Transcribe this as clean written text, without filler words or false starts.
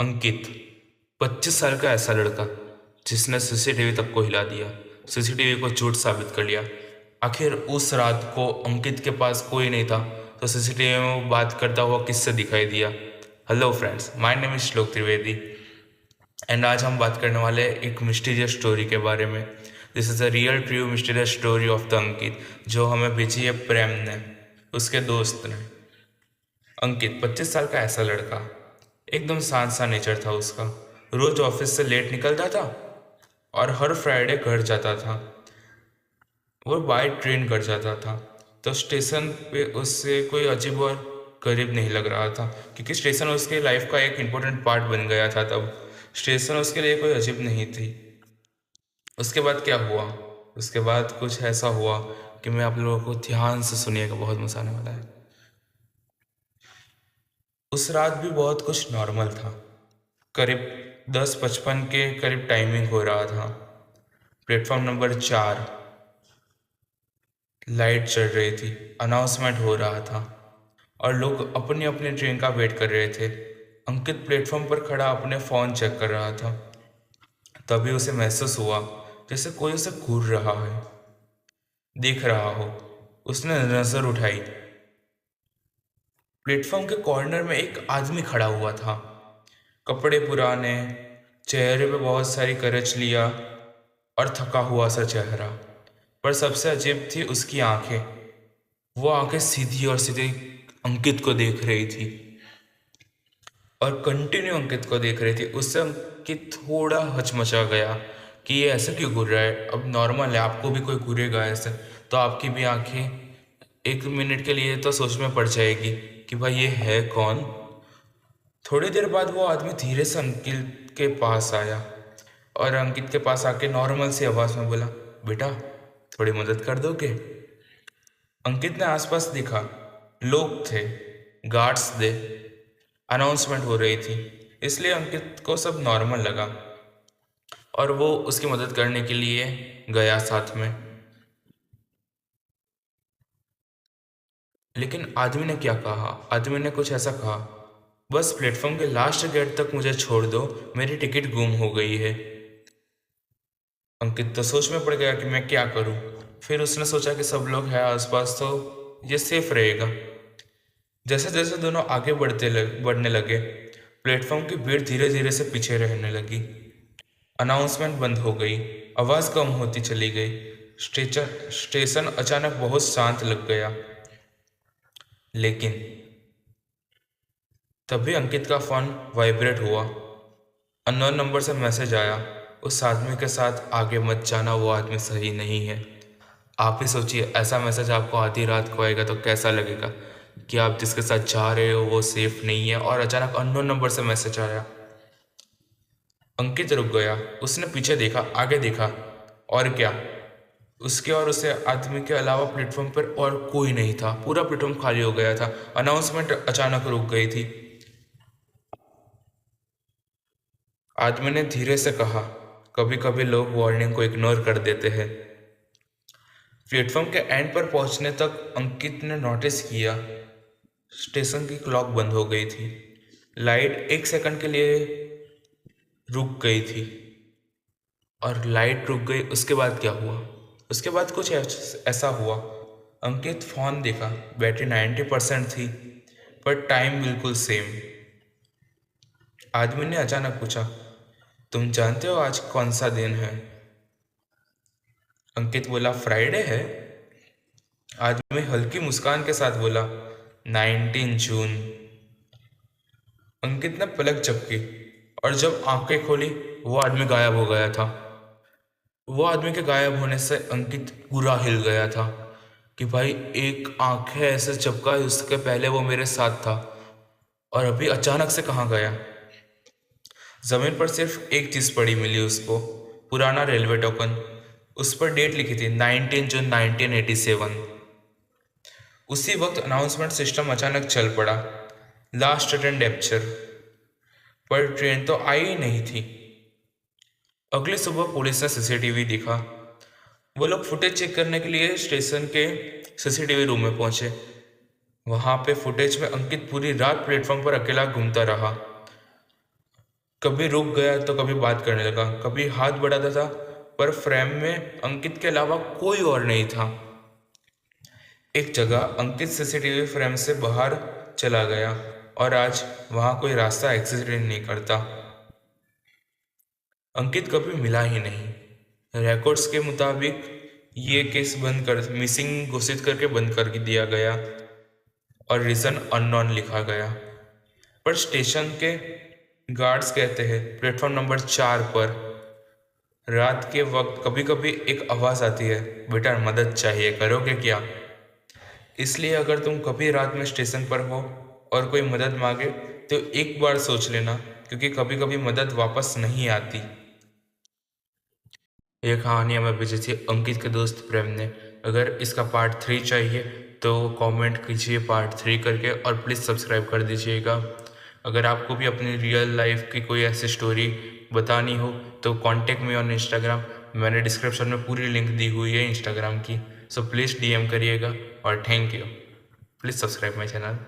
अंकित 25 साल का ऐसा लड़का जिसने सीसीटीवी तक को हिला दिया, सीसीटीवी को झूठ साबित कर लिया। आखिर उस रात को अंकित के पास कोई नहीं था तो सीसीटीवी में वो बात करता हुआ किससे दिखाई दिया। Hello friends, my name is श्लोक त्रिवेदी एंड आज हम बात करने वाले हैं एक मिस्टीरियस स्टोरी के बारे में। This is a real true mysterious story of the Ankit जो हमें भेजी है प्रेम ने, उसके दोस्त ने। अंकित 25 साल का ऐसा लड़का, एकदम शांत सा नेचर था उसका। रोज ऑफिस से लेट निकलता था और हर फ्राइडे घर जाता था। वो बाय ट्रेन घर जाता था तो स्टेशन पे उससे कोई अजीब और गरीब नहीं लग रहा था, क्योंकि स्टेशन उसके लाइफ का एक इम्पोर्टेंट पार्ट बन गया था। तब स्टेशन उसके लिए कोई अजीब नहीं थी। उसके बाद क्या हुआ? उसके बाद कुछ ऐसा हुआ कि मैं आप लोगों को ध्यान से सुनिएगा, बहुत मजा आने वाला है। उस रात भी बहुत कुछ नॉर्मल था। करीब 10:55 के करीब टाइमिंग हो रहा था। प्लेटफॉर्म नंबर 4 लाइट चल रही थी, अनाउंसमेंट हो रहा था और लोग अपनी अपनी ट्रेन का वेट कर रहे थे। अंकित प्लेटफॉर्म पर खड़ा अपने फ़ोन चेक कर रहा था। तभी उसे महसूस हुआ जैसे कोई उसे घूर रहा है, देख रहा हो। उसने नज़र उठाई। प्लेटफॉर्म के कॉर्नर में एक आदमी खड़ा हुआ था। कपड़े पुराने, चेहरे पे बहुत सारी करच लिया और थका हुआ सा चेहरा। पर सबसे अजीब थी उसकी आंखें। वो आंखें सीधी और सीधे अंकित को देख रही थी और कंटिन्यू अंकित को देख रही थी। उससे अंकित थोड़ा हचमचा गया कि ये ऐसे क्यों घूर रहा है। अब नॉर्मल है, आपको भी कोई घूरेगा ऐसे तो आपकी भी आंखें एक मिनट के लिए तो सोच में पड़ जाएगी कि भाई ये है कौन। थोड़ी देर बाद वो आदमी धीरे से अंकित के पास आया और अंकित के पास आके नॉर्मल सी आवाज़ में बोला, बेटा थोड़ी मदद कर दोगे? अंकित ने आसपास देखा। लोग थे, गार्ड्स थे, अनाउंसमेंट हो रही थी, इसलिए अंकित को सब नॉर्मल लगा और वो उसकी मदद करने के लिए गया साथ में। लेकिन आदमी ने क्या कहा? आदमी ने कुछ ऐसा कहा, बस प्लेटफॉर्म के लास्ट गेट तक मुझे छोड़ दो, मेरी टिकट गुम हो गई है। अंकित तो सोच में पड़ गया कि मैं क्या करूं। फिर उसने सोचा कि सब लोग हैं आसपास तो ये सेफ रहेगा। जैसे जैसे दोनों आगे बढ़ने लगे, प्लेटफॉर्म की भीड़ धीरे धीरे से पीछे रहने लगी। अनाउंसमेंट बंद हो गई, आवाज़ कम होती चली गई। स्टेशन अचानक बहुत शांत लग गया। लेकिन तभी अंकित का फ़ोन वाइब्रेट हुआ। अननोन नंबर से मैसेज आया, उस आदमी के साथ आगे मत जाना, वो आदमी सही नहीं है। आप ही सोचिए, ऐसा मैसेज आपको आधी रात को आएगा तो कैसा लगेगा कि आप जिसके साथ जा रहे हो वो सेफ नहीं है और अचानक अननोन नंबर से मैसेज आया। अंकित रुक गया। उसने पीछे देखा, आगे देखा, और क्या, उसके और उसे आदमी के अलावा प्लेटफॉर्म पर और कोई नहीं था। पूरा प्लेटफॉर्म खाली हो गया था। अनाउंसमेंट अचानक रुक गई थी। आदमी ने धीरे से कहा, कभी कभी लोग वार्निंग को इग्नोर कर देते हैं। प्लेटफॉर्म के एंड पर पहुंचने तक अंकित ने नोटिस किया स्टेशन की क्लॉक बंद हो गई थी। लाइट एक सेकंड के लिए रुक गई थी और लाइट रुक गई। उसके बाद क्या हुआ? उसके बाद कुछ ऐसा हुआ। अंकित फोन देखा, बैटरी 90% थी पर टाइम बिल्कुल सेम। आदमी ने अचानक पूछा, तुम जानते हो आज कौन सा दिन है? अंकित बोला, फ्राइडे है। आदमी हल्की मुस्कान के साथ बोला, 19 जून। अंकित ने पलक झपकी और जब आंखें खोली वो आदमी गायब हो गया था। वो आदमी के गायब होने से अंकित पूरा हिल गया था कि भाई एक आंखें ऐसे झपका, उसके पहले वो मेरे साथ था और अभी अचानक से कहाँ गया। जमीन पर सिर्फ एक चीज पड़ी मिली उसको, पुराना रेलवे टोकन। उस पर डेट लिखी थी 19 जून 1987। उसी वक्त अनाउंसमेंट सिस्टम अचानक चल पड़ा, लास्ट ट्रेन डेप्चर। पर ट्रेन तो आई ही नहीं थी। अगली सुबह पुलिस ने सीसीटीवी देखा। वो लोग फुटेज चेक करने के लिए स्टेशन के सीसीटीवी रूम में पहुंचे। वहां पे फुटेज में अंकित पूरी रात प्लेटफॉर्म पर अकेला घूमता रहा। कभी रुक गया तो कभी बात करने लगा, कभी हाथ बढ़ाता था, पर फ्रेम में अंकित के अलावा कोई और नहीं था। एक जगह अंकित सीसीटीवी फ्रेम से बाहर चला गया और आज वहां कोई रास्ता एग्जिट नहीं करता। अंकित कभी मिला ही नहीं। रिकॉर्ड्स के मुताबिक ये केस बंद कर मिसिंग घोषित करके बंद कर दिया गया और रीजन अननोन लिखा गया। पर स्टेशन के गार्ड्स कहते हैं प्लेटफॉर्म नंबर 4 पर रात के वक्त कभी कभी एक आवाज़ आती है, बेटा मदद चाहिए, करोगे क्या? इसलिए अगर तुम कभी रात में स्टेशन पर हो और कोई मदद मांगे तो एक बार सोच लेना, क्योंकि कभी कभी मदद वापस नहीं आती। ये कहानी हमें भेजी थी अंकित के दोस्त प्रेम ने। अगर इसका पार्ट 3 चाहिए तो कमेंट कीजिए पार्ट 3 करके, और प्लीज़ सब्सक्राइब कर दीजिएगा। अगर आपको भी अपनी रियल लाइफ की कोई ऐसी स्टोरी बतानी हो तो कांटेक्ट मी ऑन इंस्टाग्राम। मैंने डिस्क्रिप्शन में पूरी लिंक दी हुई है इंस्टाग्राम की, सो प्लीज़ DM करिएगा। और thank you. Please subscribe my channel.